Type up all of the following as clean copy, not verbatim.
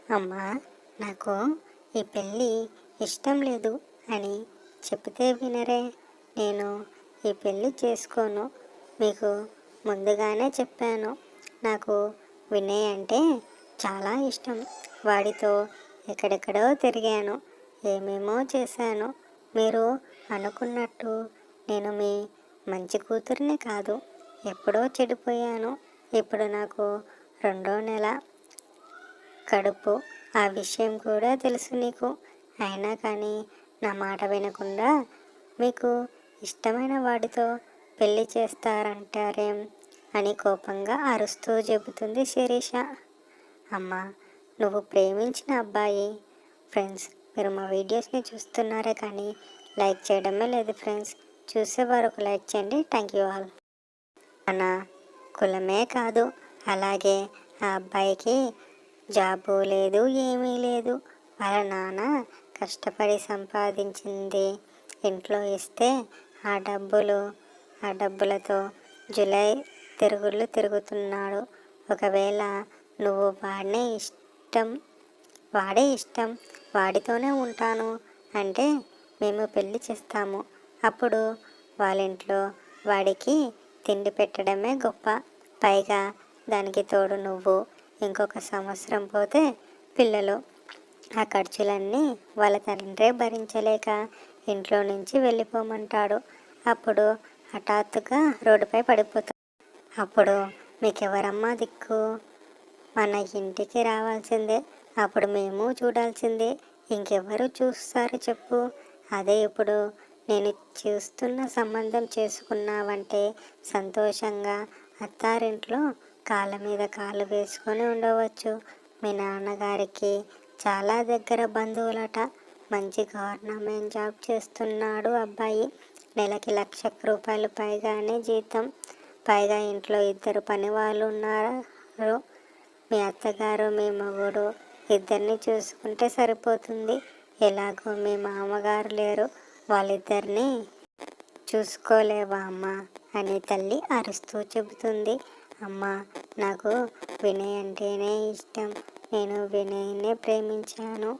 అమ్మా, నాకు ఈ పెళ్ళి ఇష్టం లేదు అని చెప్తే వినరే. నేను ఈ పెళ్ళి చేసుకోను. మీకు ముందుగానే చెప్పాను. నాకు వినయ్ అంటే చాలా ఇష్టం. వాడితో ఎక్కడెక్కడో తిరిగాను, ఏమేమో చేశాను. మీరు అనుకున్నట్టు నేను మీ మంచి కూతురిని కాదు. ఎప్పుడో చెడిపోయాను. ఇప్పుడు నాకు 2వ నెల కడుపు. ఆ విషయం కూడా తెలుసు నీకు. అయినా కానీ నా మాట వినకుండా మీకు ఇష్టమైన వాడితో పెళ్లి చేస్తారంటారేం అని కోపంగా అరుస్తూ చెబుతుంది శిరీష. అమ్మా, నువ్వు ప్రేమించిన అబ్బాయి. ఫ్రెండ్స్, మీరు మా వీడియోస్ని చూస్తున్నారే కానీ లైక్ చేయడమే లేదు ఫ్రెండ్స్. చూసేవారు ఒక లైక్ చేయండి. Thank you all. మన కులమే కాదు, అలాగే ఆ అబ్బాయికి జాబు లేదు, ఏమీ లేదు. వాళ్ళ నాన్న కష్టపడి సంపాదించింది ఇంట్లో ఇస్తే ఆ డబ్బులతో జూలై తిరుగుళ్ళు తిరుగుతున్నాడు. ఒకవేళ నువ్వు వాడే ఇష్టం, వాడితోనే ఉంటాను అంటే మేము పెళ్లి చేస్తాము. అప్పుడు వాళ్ళింట్లో వాడికి తిండి పెట్టడమే గొప్ప. పైగా దానికి తోడు నువ్వు ఇంకొక సంవత్సరం పోతే పిల్లలు. ఆ ఖర్చులన్నీ వాళ్ళ తండ్రే భరించలేక ఇంట్లో నుంచి వెళ్ళిపోమంటాడు. అప్పుడు హఠాత్తుగా రోడ్డుపై పడిపోతాడు. అప్పుడు మీకెవరమ్మా దిక్కు? మన ఇంటికి రావాల్సిందే. అప్పుడు మేము చూడాల్సిందే. ఇంకెవరు చూస్తారు చెప్పు? అదే ఇప్పుడు నేను చూస్తున్న సంబంధం చేసుకున్నావంటే సంతోషంగా అత్తారింట్లో కాళ్ళ మీద కాళ్ళు వేసుకొని ఉండవచ్చు. మీ నాన్నగారికి చాలా దగ్గర బంధువులట. మంచి గవర్నమెంట్ జాబ్ చేస్తున్నాడు అబ్బాయి. నెలకి ₹1,00,000 పైగానే జీతం. పైగా ఇంట్లో 2 పని వాళ్ళు ఉన్నారు. మీ అత్తగారు, మీ మొగుడు ఇద్దరిని చూసుకుంటే సరిపోతుంది. ఎలాగో మీ మామగారు లేరు, వాళ్ళిద్దరినీ చూసుకోలేవా అమ్మా అని తల్లి అరుస్తూ చెబుతుంది. అమ్మా, నాకు వినయ్ అంటేనే ఇష్టం. నేను వినయ్నే ప్రేమించాను.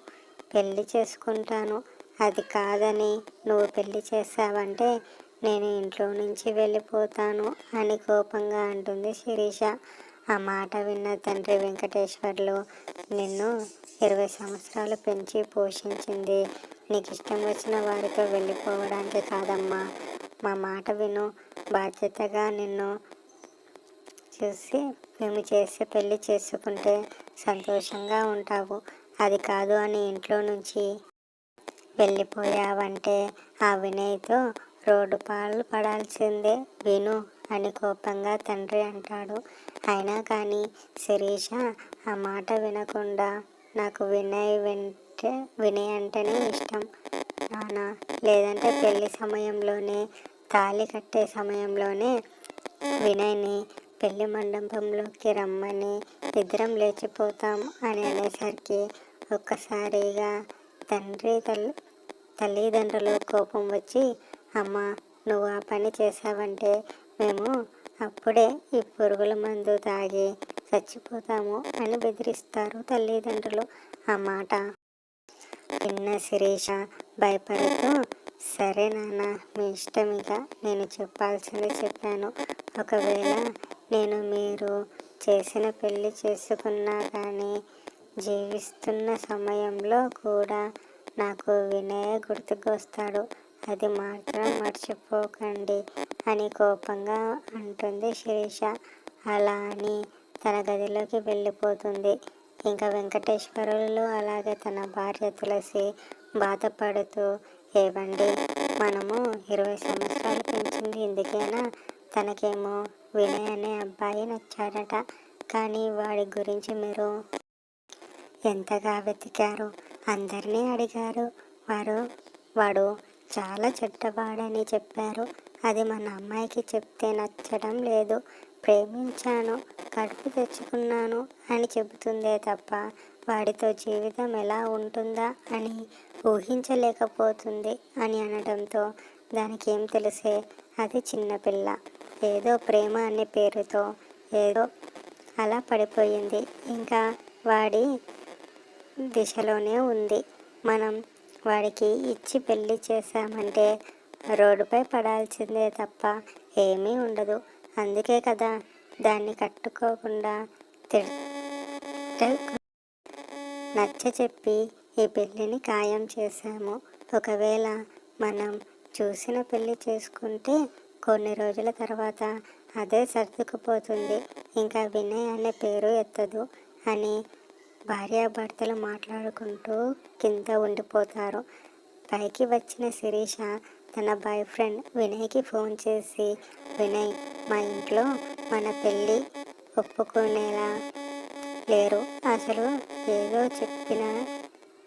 పెళ్లి చేసుకుంటాను. అది కాదని నువ్వు పెళ్లి చేసావంటే నేను ఇంట్లో నుంచి వెళ్ళిపోతాను అని కోపంగా అంటుంది శిరీష. ఆ మాట విన్న తండ్రి వెంకటేశ్వర్లు, నిన్ను 20 సంవత్సరాలు పెంచి పోషించింది నీకు ఇష్టం వచ్చిన వారితో వెళ్ళిపోవడానికి కాదమ్మా. మా మాట విను. బాధ్యతగా నిన్ను చూసి మేము చేసే పెళ్లి చేసుకుంటే సంతోషంగా ఉంటావు. అది కాదు అని ఇంట్లో నుంచి వెళ్ళిపోయావంటే ఆ వినయ్తో రోడ్డు పాలు పడాల్సిందే విను అని కోపంగా తండ్రి అంటాడు. అయినా కానీ శిరీష ఆ మాట వినకుండా, నాకు వినయ్ అంటేనే ఇష్టం నాన్న. లేదంటే పెళ్లి సమయంలోనే, తాళి కట్టే సమయంలోనే వినయ్ని పెళ్లి మండపంలోకి రమ్మని ఇద్దరం లేచిపోతాం అని అనేసరికి ఒక్కసారిగా తల్లిదండ్రులు కోపం వచ్చి, అమ్మ, నువ్వు ఆ పని చేసావంటే మేము అప్పుడే ఈ పురుగుల మందు తాగి చచ్చిపోతాము అని బెదిరిస్తారు తల్లిదండ్రులు. ఆ మాట విన్న శిరీష భయపడుతూ, సరే నాన్న, మీ ఇష్టం. ఇక నేను చెప్పాల్సింది చెప్పాను. ఒకవేళ నేను మీరు చేసిన పెళ్లి చేసుకున్నా కానీ జీవిస్తున్న సమయంలో కూడా నాకు వినయ్ గుర్తుకొస్తాడు. అది మాత్రం మర్చిపోకండి అని కోపంగా అంటుంది శిరీష. అలా అని తన గదిలోకి వెళ్ళిపోతుంది. ఇంకా వెంకటేశ్వరులు అలాగే తన భార్య తులసి బాధపడుతూ, ఏవండి, మనము 20 సంవత్సరాలు పెంచింది ఇందుకేనా? తనకేమో వినయ్ అనే అబ్బాయి నచ్చాడట. కానీ వాడి గురించి మీరు ఎంతగా వెతికారు? అందరినీ అడిగారు. వాడు చాలా చెడ్డవాడని చెప్పారు. అది మన అమ్మాయికి చెప్తే నచ్చడం లేదు. ప్రేమించాను, కడుపు తెచ్చుకున్నాను అని చెబుతుందే తప్ప వాడితో జీవితం ఎలా ఉంటుందా అని ఊహించలేకపోతుంది అని అనడంతో దానికి ఏం తెలిసే, అది చిన్నపిల్ల. ఏదో ప్రేమ అనే పేరుతో ఏదో అలా పడిపోయింది. ఇంకా వాడి దిశలోనే ఉంది. మనం వాడికి ఇచ్చి పెళ్లి చేశామంటే రోడ్డుపై పడాల్సిందే తప్ప ఏమీ ఉండదు. అందుకే కదా దాన్ని కట్టుకోకుండా నచ్చ చెప్పి ఈ పెళ్ళిని ఖాయం చేశాము. ఒకవేళ మనం చూసిన పెళ్లి చేసుకుంటే కొన్ని రోజుల తర్వాత అదే సర్దుకుపోతుంది. ఇంకా వినయ్ అనే పేరు ఎత్తదు అని భార్యాభర్తలు మాట్లాడుకుంటూ కింద ఉండిపోతారు. పైకి వచ్చిన శిరీష తన బాయ్ ఫ్రెండ్ వినయ్కి ఫోన్ చేసి, వినయ్, మా ఇంట్లో మన పెళ్ళి ఒప్పుకునేలా లేరు. అసలు ఏదో చెప్పినా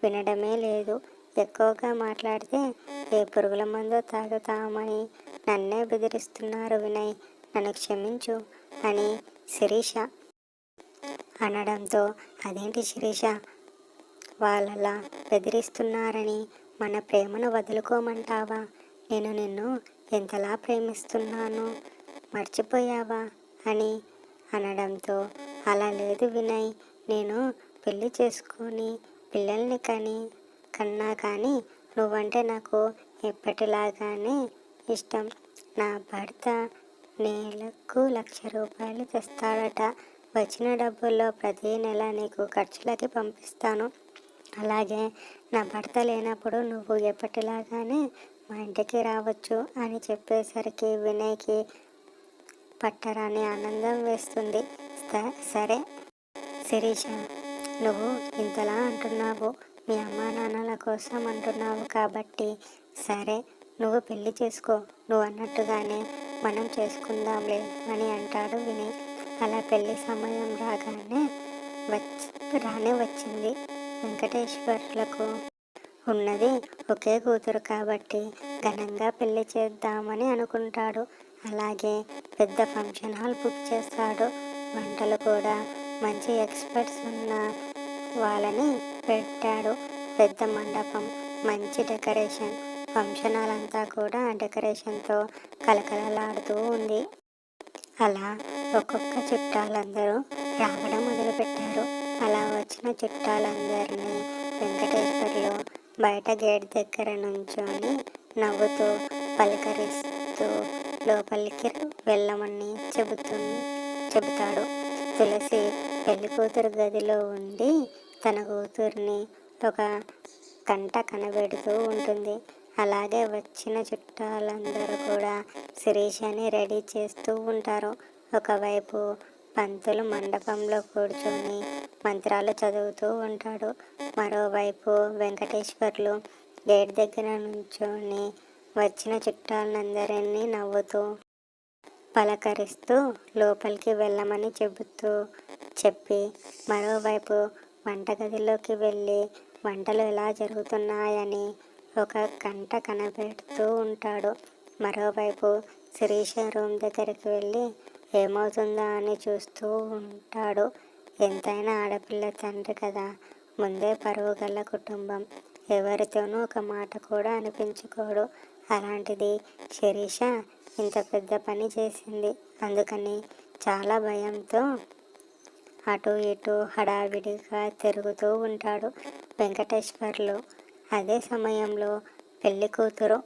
వినడమే లేదు. ఎక్కువగా మాట్లాడితే ఏ పురుగుల మందో తాగుతామని నన్నే బెదిరిస్తున్నారు వినయ్, నన్ను క్షమించు అని శిరీష అనడంతో, అదేంటి శిరీష, వాళ్ళలా బెదిరిస్తున్నారని మన ప్రేమను వదులుకోమంటావా? నేను నిన్ను ఎంతలా ప్రేమిస్తున్నాను మర్చిపోయావా అని అనడంతో, అలా లేదు వినయ్, నేను పెళ్లి చేసుకొని పిల్లల్ని కన్నా కానీ నువ్వంటే నాకు ఎప్పటిలాగానే ఇష్టం. నా భర్త నెలకు 1,00,000 రూపాయలు తెస్తాడట. వచ్చిన డబ్బుల్లో ప్రతి నెల నీకు ఖర్చులకి పంపిస్తాను. అలాగే నా భర్త లేనప్పుడు నువ్వు ఎప్పటిలాగానే మా ఇంటికి రావచ్చు అని చెప్పేసరికి వినయ్కి పట్టరాని ఆనందం వేస్తుంది. సరే శిరీష, నువ్వు ఇంతలా అంటున్నావు, మీ అమ్మా నాన్నల కోసం అంటున్నావు కాబట్టి సరే, నువ్వు పెళ్లి చేసుకో, నువ్వు అన్నట్టుగానే మనం చేసుకుందాంలే అని అంటాడు వినయ్. అలా పెళ్లి సమయం రానే వచ్చింది. వెంకటేశ్వర్లకు ఉన్నది ఒకే కూతురు కాబట్టి ఘనంగా పెళ్లి చేద్దామని అనుకుంటాడు. అలాగే పెద్ద ఫంక్షన్ హాల్ బుక్ చేస్తాడు. వంటలు కూడా మంచి ఎక్స్పర్ట్స్ ఉన్న వాళ్ళని పెట్టాడు. పెద్ద మండపం, మంచి డెకరేషన్, ఫంక్షన్ హాల్ అంతా కూడా డెకరేషన్తో కలకలలాడుతూ ఉంది. అలా ఒక్కొక్క చుట్టాలందరూ రావడం మొదలుపెట్టారు. అలా వచ్చిన చుట్టాలందరినీ వెంకటేశ్వర్లు బయట గేట్ దగ్గర నుంచొని నవ్వుతూ పలకరిస్తూ లోపలికి వెళ్ళమని చెబుతాడు. తులసి పెళ్లి కూతురు గదిలో ఉండి తన కూతుర్ని ఒక కంట కనబెడుతూ ఉంటుంది. అలాగే వచ్చిన చుట్టాలందరూ కూడా శిరీషని రెడీ చేస్తూ ఉంటారు. ఒకవైపు పంతులు మండపంలో కూర్చొని మంత్రాలు చదువుతూ ఉంటాడు. మరోవైపు వెంకటేశ్వర్లు గేట్ దగ్గర నుంచొని వచ్చిన చుట్టాలందరినీ నవ్వుతూ పలకరిస్తూ లోపలికి వెళ్ళమని చెప్పి మరోవైపు వంటగదిలోకి వెళ్ళి వంటలు ఎలా జరుగుతున్నాయని ఒక గంట కనబెడుతూ ఉంటాడు. మరోవైపు శిరీష రూమ్ దగ్గరికి వెళ్ళి ఏమవుతుందా అని చూస్తూ ఉంటాడు. ఎంతైనా ఆడపిల్ల తండ్రి కదా, ముందే పరువు గల కుటుంబం, ఎవరితోనూ ఒక మాట కూడా అనిపించుకోడు. అలాంటిది శిరీష ఇంత పెద్ద పని చేసింది. అందుకని చాలా భయంతో అటు ఇటు హడావిడిగా తిరుగుతూ ఉంటాడు వెంకటేశ్వర్లు. అదే సమయంలో పెళ్లి కూతురు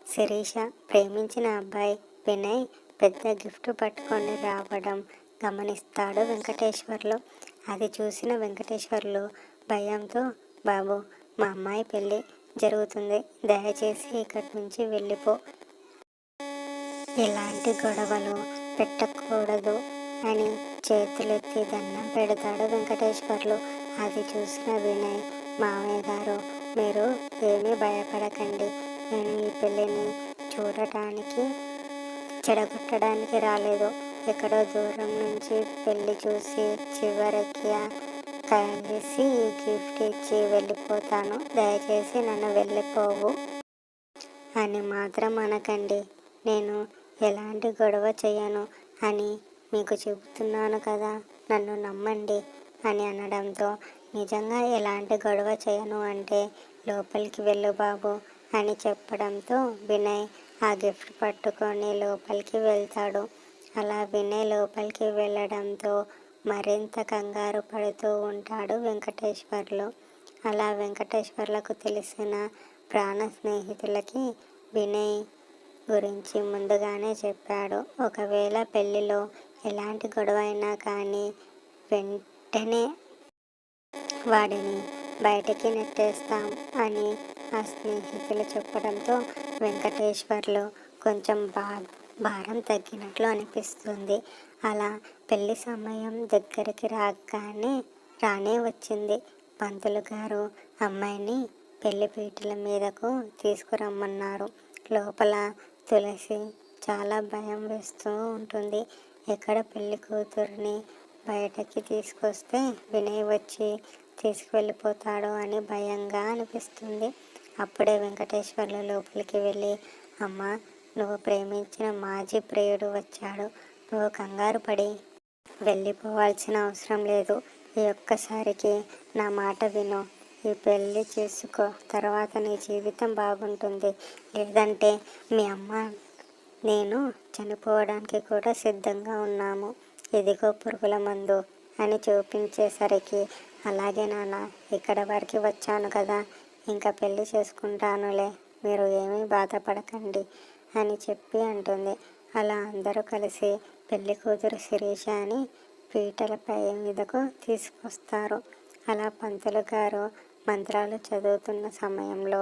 శిరీష ప్రేమించిన అబ్బాయి వినయ్ పెద్ద గిఫ్ట్ పట్టుకొని రావడం గమనిస్తాడు వెంకటేశ్వర్లు. అది చూసిన వెంకటేశ్వర్లు భయంతో, బాబు, మా అమ్మాయి పెళ్ళి జరుగుతుంది, దయచేసి ఇక్కడి నుంచి వెళ్ళిపో, ఇలాంటి గొడవలు పెట్టకూడదు అని చేతులెత్తి దండం పెడతాడు వెంకటేశ్వర్లు. అది చూసిన వినయ్, మావయ్య గారు, మీరు ఏమీ భయపడకండి, నేను ఈ పెళ్ళిని చూడటానికి చెడగొట్టడానికి రాలేదు, ఎక్కడో దూరం నుంచి పెళ్ళి చూసి చివరికి కలిసి ఈ గిఫ్ట్ ఇచ్చి వెళ్ళిపోతాను, దయచేసి నన్ను వెళ్ళిపోవు అని మాత్రం అనకండి, నేను ఎలాంటి గొడవ చేయను అని మీకు చెబుతున్నాను కదా, నన్ను నమ్మండి అని అనడంతో, నిజంగా ఎలాంటి గొడవ చేయను అంటే లోపలికి వెళ్ళు బాబు అని చెప్పడంతో వినయ్ ఆ గిఫ్ట్ పట్టుకొని లోపలికి వెళ్తాడు. అలా వినయ్ లోపలికి వెళ్ళడంతో మరింత కంగారు పడుతూ ఉంటాడు వెంకటేశ్వర్లు. అలా వెంకటేశ్వర్లకు తెలిసిన ప్రాణ స్నేహితులకి వినయ్ గురించి ముందుగానే చెప్పాడు. ఒకవేళ పెళ్లిలో ఎలాంటి గొడవ అయినా కానీ వెంటనే వాడిని బయటికి నెట్టేస్తాం అని ఆ స్నేహితులు చెప్పడంతో వెంకటేశ్వర్లు కొంచెం భారం తగ్గినట్లు అనిపిస్తుంది. అలా పెళ్లి సమయం దగ్గరికి రానే వచ్చింది. పంతులు గారు అమ్మాయిని పెళ్లి పీటల మీదకు తీసుకురమ్మన్నారు. లోపల తులసి చాలా భయం వేస్తూ ఉంటుంది. ఎక్కడ పెళ్లి కూతురిని బయటకి తీసుకొస్తే వినయ్ వచ్చి తీసుకువెళ్ళిపోతాడో అని భయంగా అనిపిస్తుంది. అప్పుడే వెంకటేశ్వర్లు లోపలికి వెళ్ళి, అమ్మ, నువ్వు ప్రేమించిన మాజీ ప్రియుడు వచ్చాడు. నువ్వు కంగారు పడి వెళ్ళిపోవాల్సిన అవసరం లేదు. ఈ ఒక్కసారికి నా మాట విను. ఈ పెళ్ళి చేసుకో. తర్వాత నీ జీవితం బాగుంటుంది. లేదంటే మీ అమ్మ నేను చనిపోవడానికి కూడా సిద్ధంగా ఉన్నాము. ఇదిగో పురుగుల మందు అని చూపించేసరికి, అలాగే నాన్న, ఇక్కడ వరకు వచ్చాను కదా, ఇంకా పెళ్లి చేసుకుంటానులే, మీరు ఏమీ బాధపడకండి అని చెప్పి అంటుంది. అలా అందరూ కలిసి పెళ్లి కూతురు శిరీష అని పీటలపై మీదకు తీసుకొస్తారు. అలా పంతులు గారు మంత్రాలు చదువుతున్న సమయంలో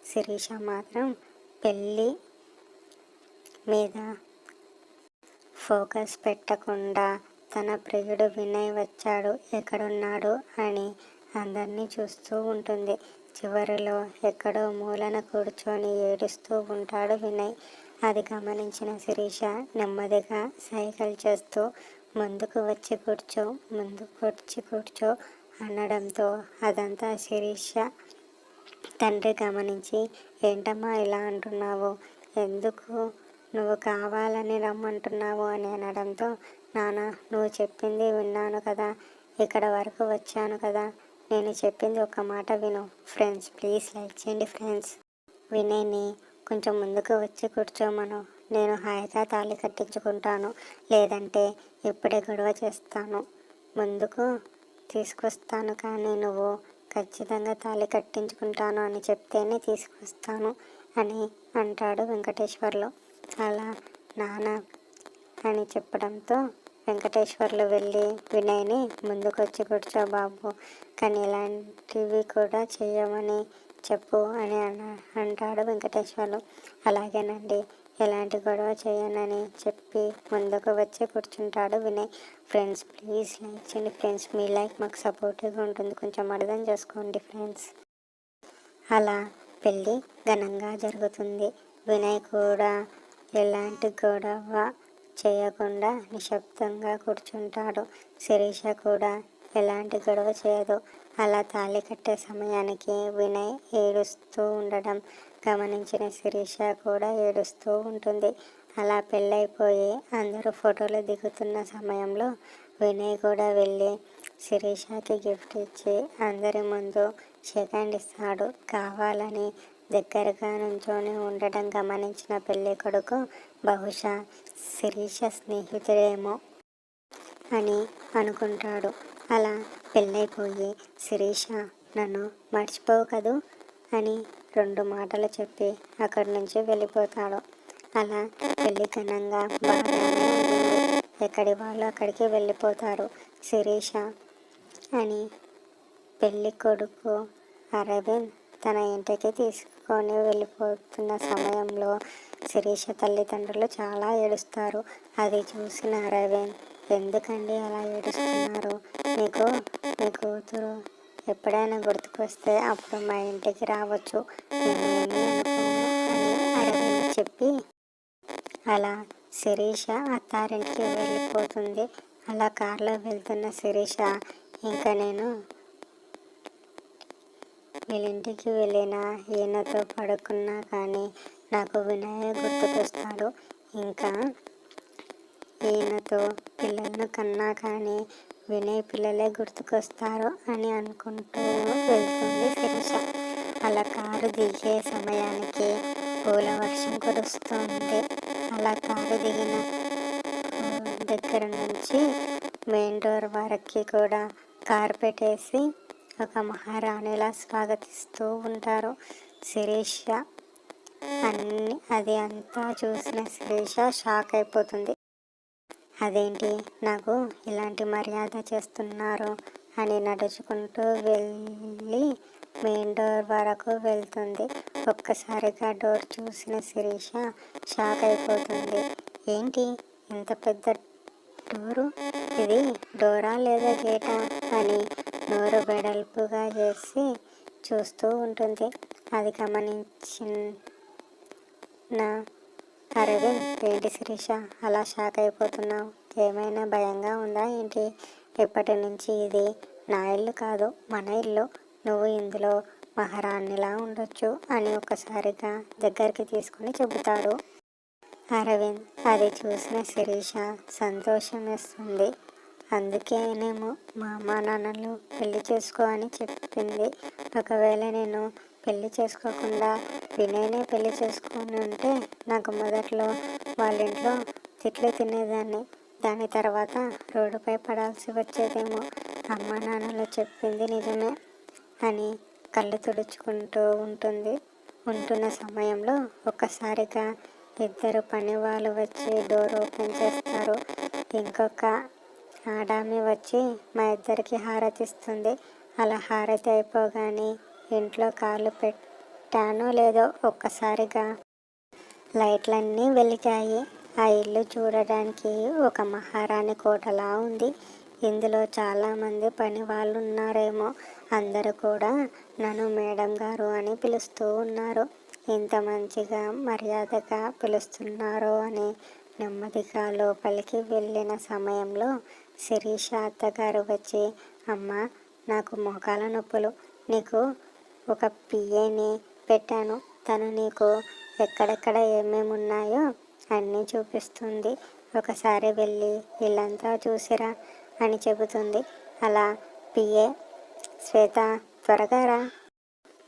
శిరీష మాత్రం పెళ్ళి మీద ఫోకస్ పెట్టకుండా తన ప్రియుడు వినయ్ వచ్చాడు, ఎక్కడున్నాడు అని అందరినీ చూస్తూ ఉంటుంది. చివరిలో ఎక్కడో మూలన కూర్చొని ఏడుస్తూ ఉంటాడు వినయ్. అది గమనించిన శిరీష నెమ్మదిగా సైకిల్ చేస్తూ ముందుకు వచ్చి కూర్చో అనడంతో అదంతా శిరీష తండ్రి గమనించి, ఏంటమ్మా ఇలా అంటున్నావు, ఎందుకు నువ్వు కావాలని రమ్మంటున్నావు అని అనడంతో, నాన్న, నువ్వు చెప్పింది విన్నాను కదా, ఇక్కడ వరకు వచ్చాను కదా, నేను చెప్పింది ఒక మాట విను. ఫ్రెండ్స్, ప్లీజ్ లైక్ చేయండి ఫ్రెండ్స్. వినయ్ని కొంచెం ముందుకు వచ్చి కూర్చోమను. నేను హాయిగా తాళి కట్టించుకుంటాను. లేదంటే ఇప్పుడే గొడవ చేస్తాను. ముందుకు తీసుకొస్తాను, కానీ నువ్వు ఖచ్చితంగా తాళి కట్టించుకుంటాను అని చెప్తేనే తీసుకొస్తాను అని అంటాడు వెంకటేశ్వర్లు. అలా నాన్న అని చెప్పడంతో వెంకటేశ్వర్లు వెళ్ళి వినయ్ని ముందుకొచ్చి కూర్చో బాబు, కానీ ఇలాంటివి కూడా చేయమని చెప్పు అని అంటాడు వెంకటేశ్వర్లు. అలాగేనండి, ఎలాంటి గొడవ చేయనని చెప్పి ముందుకు వచ్చి కూర్చుంటాడు వినయ్. ఫ్రెండ్స్, ప్లీజ్ లైక్ చేయండి ఫ్రెండ్స్. మీ లైక్ మాకు సపోర్టివ్గా ఉంటుంది, కొంచెం అర్థం చేసుకోండి ఫ్రెండ్స్. అలా పెళ్ళి ఘనంగా జరుగుతుంది. వినయ్ కూడా ఎలాంటి గొడవ చేయకుండా నిశ్శబ్దంగా కూర్చుంటాడు. శిరీష కూడా ఎలాంటి గొడవ చేయదు. అలా తాళి కట్టే సమయానికి వినయ్ ఏడుస్తూ ఉండడం గమనించిన శిరీష కూడా ఏడుస్తూ ఉంటుంది. అలా పెళ్ళైపోయి అందరూ ఫోటోలు దిగుతున్న సమయంలో వినయ్ కూడా వెళ్ళి శిరీషకి గిఫ్ట్ ఇచ్చి అందరి ముందు సెకండ్ ఇస్తాడు. కావాలని దగ్గరగా నుంచొని ఉండడం గమనించిన పెళ్ళి కొడుకు బహుశా శిరీష స్నేహితుడేమో అని అనుకుంటాడు. అలా పెళ్ళైపోయి శిరీష, నన్ను మర్చిపోవు కదూ అని 2 మాటలు చెప్పి అక్కడి నుంచి వెళ్ళిపోతాడు. అలా పెళ్ళి ఘనంగా బాగానే ఉంటుంది. ఎక్కడి వాళ్ళు అక్కడికి వెళ్ళిపోతారు. శిరీష అని పెళ్ళి కొడుకు అరవింద్ తన ఇంటికి తీసుకొని వెళ్ళిపోతున్న సమయంలో శిరీష తల్లిదండ్రులు చాలా ఏడుస్తారు. అది చూసిన అరవింద్, ఎందుకండి అలా ఏడుస్తున్నారు, మీకు మీ కూతురు ఎప్పుడైనా గుర్తుకొస్తే అప్పుడు మా ఇంటికి రావచ్చు, నేనేమీ అనుకోను అని అరవింద్ చెప్పి అలా శిరీష అత్తారింటికి వెళ్ళిపోతుంది. అలా కారులో వెళ్తున్న శిరీష, ఇంకా నేను వీళ్ళింటికి వెళ్ళినా ఈయనతో పడుకున్నా కానీ నాకు వినయ్ గుర్తుకొస్తాడు, ఇంకా ఈయనతో పిల్లలను కన్నా కానీ వినయ్ పిల్లలే గుర్తుకొస్తారు అని అనుకుంటూ వెళ్తుంది శిరీష. అలా కారు దిగే సమయానికి పూల వర్షం కురుస్తుంది. అలా కారు దిగిన దగ్గర నుంచి మెయిన్ డోర్ వరకు కూడా కార్పెట్ వేసి ఒక మహారాణిలా స్వాగతిస్తూ ఉంటారు. శిరీష అది అంతా చూసిన శిరీష షాక్ అయిపోతుంది. అదేంటి నాకు ఇలాంటి మర్యాద చేస్తున్నారు అని నడుచుకుంటూ వెళ్ళి మెయిన్ డోర్ వరకు వెళ్తుంది. ఒక్కసారిగా డోర్ చూసిన శిరీష షాక్ అయిపోతుంది. ఏంటి ఇంత పెద్ద డోరు, ఇది డోరా లేదా గేటా అని నోరు వెడల్పుగా చేసి చూస్తూ ఉంటుంది. అది గమనించిన అరవింద్, ఏంటి శిరీష అలా షాక్ అయిపోతున్నావు? ఏమైనా భయంగా ఉందా ఏంటి? ఇప్పటి నుంచి ఇది నా ఇల్లు కాదు, మన ఇల్లు. నువ్వు ఇందులో మహారాణిలా ఉండొచ్చు అని ఒక్కసారిగా దగ్గరికి తీసుకుని చెబుతాడు అరవింద్. అది చూసిన శిరీష సంతోషం వేస్తుంది. అందుకేనేమో మా అమ్మ నాన్నలు పెళ్లి చేసుకో అని చెప్పింది. ఒకవేళ నేను పెళ్లి చేసుకోకుండా వినయ్నే పెళ్లి చేసుకుని ఉంటే నాకు మొదట్లో వాళ్ళ ఇంట్లో తిట్లు తినేదాన్ని. దాని తర్వాత రోడ్డుపై పడాల్సి వచ్చేదేమో. అమ్మ నాన్నలు చెప్పింది నిజమే అని కళ్ళు తుడుచుకుంటూ ఉంటున్న సమయంలో ఒక్కసారిగా ఇద్దరు పని వాళ్ళు వచ్చి డోర్ ఓపెన్ చేస్తారు. ఇంకొక ఆడామి వచ్చి మా ఇద్దరికి హారతిస్తుంది. అలా హారతి అయిపోగానే ఇంట్లో కాళ్ళు పెట్టానో లేదో ఒక్కసారిగా లైట్లన్నీ వెలిగాయి. ఆ ఇల్లు చూడడానికి ఒక మహారాణి కోటలా ఉంది. ఇందులో చాలామంది పని వాళ్ళు ఉన్నారేమో. అందరూ కూడా నన్ను మేడం గారు అని పిలుస్తూ ఉన్నారు. ఇంత మంచిగా మర్యాదగా పిలుస్తున్నారో అని నెమ్మదిగా లోపలికి వెళ్ళిన సమయంలో శిరీష అత్తగారు వచ్చి, అమ్మ నాకు మోకాల నొప్పులు, నీకు ఒక పిఏని పెట్టాను, తను నీకు ఎక్కడెక్కడ ఏమేమి ఉన్నాయో అన్నీ చూపిస్తుంది, ఒకసారి వెళ్ళి ఇల్లంతా చూసిరా అని చెబుతుంది. అలా పిఏ శ్వేత త్వరగా రా,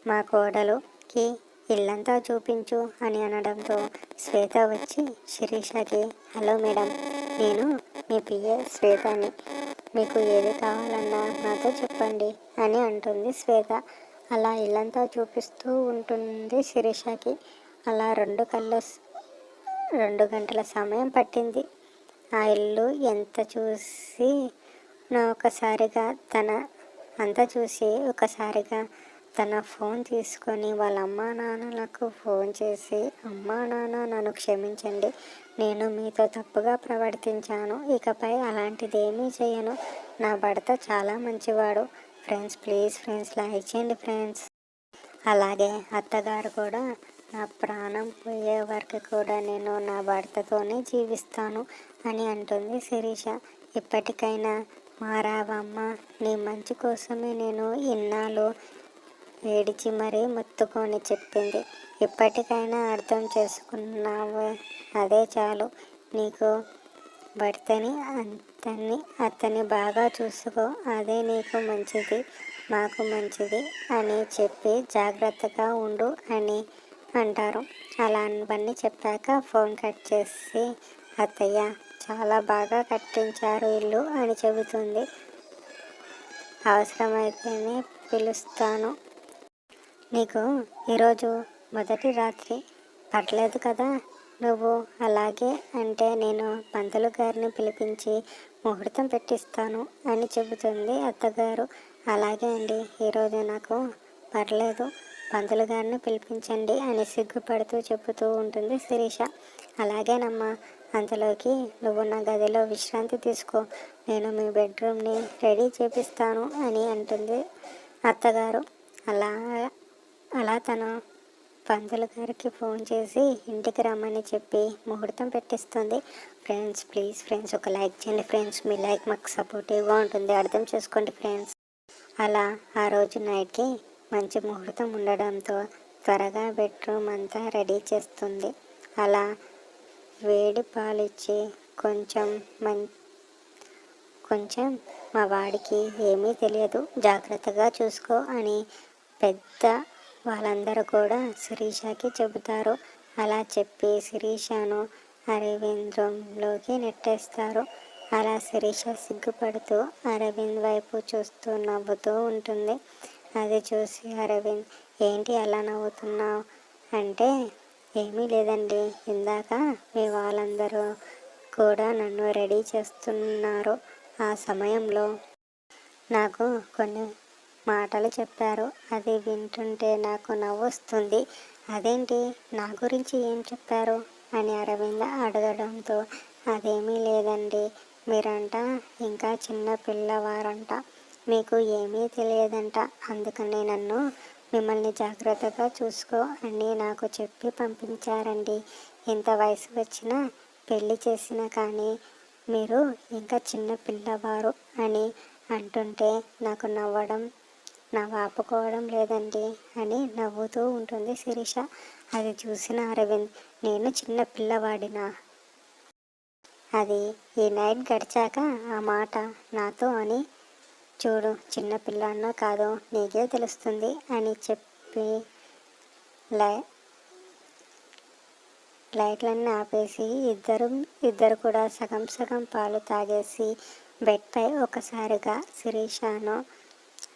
మా కోడలుకి ఇల్లంతా చూపించు అని అనడంతో శ్వేత వచ్చి శిరీషకి, హలో మేడం, నేను మీ పిఏ శ్వేతని, మీకు ఏది కావాలన్నా నాతో చెప్పండి అని అంటుంది శ్వేత. అలా ఇల్లంతా చూపిస్తూ ఉంటుంది శిరీషకి. అలా 2 గంటల సమయం పట్టింది. ఆ ఇల్లు చూసి ఒకసారిగా తన ఫోన్ తీసుకొని వాళ్ళ అమ్మా నాన్నలకు ఫోన్ చేసి, అమ్మా నాన్న నన్ను క్షమించండి, నేను మీతో తప్పుగా ప్రవర్తించాను, ఇకపై అలాంటిదేమీ చేయను, నా భర్త చాలా మంచివాడు. ఫ్రెండ్స్ ప్లీజ్ ఫ్రెండ్స్ లైక్ చేయండి ఫ్రెండ్స్. అలాగే అత్తగారు కూడా, నా ప్రాణం పోయే వరకు కూడా నేను నా భర్తతోనే జీవిస్తాను అని అంటుంది శిరీష. ఇప్పటికైనా మారావమ్మ, నీ మంచి కోసమే నేను ఇన్నాళ్ళు ఏడిచి మరీ మొత్తుకొని చెప్పింది. ఇప్పటికైనా అర్థం చేసుకున్నావు, అదే చాలు. నీకు భర్తని అతన్ని బాగా చూసుకో, అదే నీకు మంచిది, మాకు మంచిది అని చెప్పి జాగ్రత్తగా ఉండు అని అంటారు. అలా అవన్నీ చెప్పాక ఫోన్ కట్ చేసి, అత్తయ్య చాలా బాగా కట్టించారు ఇల్లు అని చెబుతుంది. అవసరమైతేనే పిలుస్తాను. నీకు ఈరోజు మొదటి రాత్రి, పర్లేదు కదా? నువ్వు అలాగే అంటే నేను పంతులు గారిని పిలిపించి ముహూర్తం పెట్టిస్తాను అని చెబుతుంది అత్తగారు. అలాగే అండి, ఈరోజు నాకు పర్లేదు, పంతులు గారిని పిలిపించండి అని సిగ్గుపడుతూ చెబుతూ ఉంటుంది శిరీష. అలాగేనమ్మా, అంతలోకి నువ్వు నా గదిలో విశ్రాంతి తీసుకో, నేను మీ బెడ్రూమ్ని రెడీ చేపిస్తాను అని అంటుంది అత్తగారు. అలా తను పంతులు గారికి ఫోన్ చేసి ఇంటికి రమ్మని చెప్పి ముహూర్తం పెట్టిస్తుంది. ఫ్రెండ్స్ ప్లీజ్ ఫ్రెండ్స్ ఒక లైక్ చేయండి ఫ్రెండ్స్, మీ లైక్ మాకు సపోర్టివ్గా ఉంటుంది, అర్థం చేసుకోండి ఫ్రెండ్స్. అలా ఆ రోజు నైట్కి మంచి ముహూర్తం ఉండడంతో త్వరగా బెడ్రూమ్ అంతా రెడీ చేస్తుంది. అలా వేడి పాలిచ్చి కొంచెం మా వాడికి ఏమీ తెలియదు, జాగ్రత్తగా చూసుకో అని పెద్ద వాళ్ళందరూ కూడా శిరీషకి చెబుతారు. అలా చెప్పి శిరీషను అరవింద్ రూమ్లోకి నెట్టేస్తారు. అలా శిరీష సిగ్గుపడుతూ అరవింద్ వైపు చూస్తూ నవ్వుతూ ఉంటుంది. అది చూసి అరవింద్, ఏంటి అలా నవ్వుతున్నావు అంటే, ఏమీ లేదండి, ఇందాక మీ వాళ్ళందరూ కూడా నన్ను రెడీ చేస్తున్నారు. ఆ సమయంలో నాకు కొన్ని మాటలు చెప్పారు. అది వింటుంటే నాకు నవ్వు వస్తుంది. అదేంటి, నా గురించి ఏం చెప్పారు అని అరవింద్ అడగడంతో, అదేమీ లేదండి, మీరంట ఇంకా చిన్న పిల్లవారంట, మీకు ఏమీ తెలియదంట, అందుకని నన్ను మిమ్మల్ని జాగ్రత్తగా చూసుకో అని నాకు చెప్పి పంపించారండి. ఇంత వయసు వచ్చినా పెళ్లి చేసినా కానీ మీరు ఇంకా చిన్న పిల్లవారు అని అంటుంటే నాకు ఆపుకోవడం లేదండి అని నవ్వుతూ ఉంటుంది శిరీష. అది చూసిన అరవింద్, నేను చిన్న పిల్లవాడినా? అది ఈ నైట్ గడిచాక ఆ మాట నాతో అని చూడు, చిన్న పిల్లాడినో కాదో నీకే తెలుస్తుంది అని చెప్పి లైట్లన్నీ ఆపేసి ఇద్దరు కూడా సగం సగం పాలు తాగేసి బెడ్పై ఒకసారిగా శిరీషను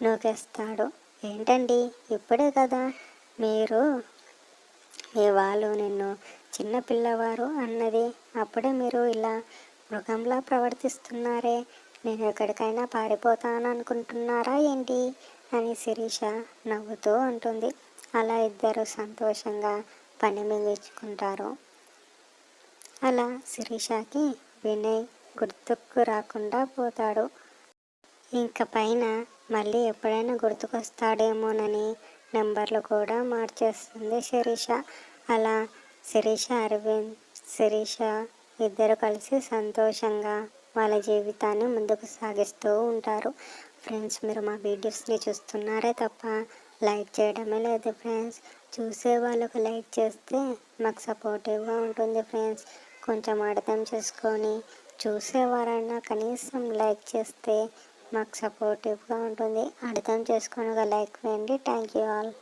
నూకేస్తాడు. ఏంటండి, ఇప్పుడే కదా మీరు మీ వాళ్ళు నిన్ను చిన్న పిల్లవారు అన్నది, అప్పుడే మీరు ఇలా మృగంలా ప్రవర్తిస్తున్నారే, నేను ఎక్కడికైనా పారిపోతాను అనుకుంటున్నారా ఏంటి అని శిరీష నవ్వుతూ ఉంటుంది. అలా ఇద్దరు సంతోషంగా పని మిగించుకుంటారు. అలా శిరీషకి వినయ్ గుర్తుకు రాకుండా పోతాడు. ఇంక పైన మళ్ళీ ఎప్పుడైనా గుర్తుకొస్తాడేమోనని నెంబర్లు కూడా మార్చేస్తుంది శిరీష. అలా శిరీష ఇద్దరు కలిసి సంతోషంగా వాళ్ళ జీవితాన్ని ముందుకు సాగిస్తూ ఉంటారు. ఫ్రెండ్స్, మీరు మా వీడియోస్ని చూస్తున్నారే తప్ప లైక్ చేయడమే లేదు ఫ్రెండ్స్. చూసే వాళ్ళకు లైక్ చేస్తే మాకు సపోర్టివ్గా ఉంటుంది ఫ్రెండ్స్. కొంచెం అర్థం చేసుకొని చూసేవారైనా కనీసం లైక్ చేస్తే మాకు సపోర్టివ్గా ఉంటుంది. అర్థం చేసుకొని ఒక లైక్ వేయండి. Thank you all.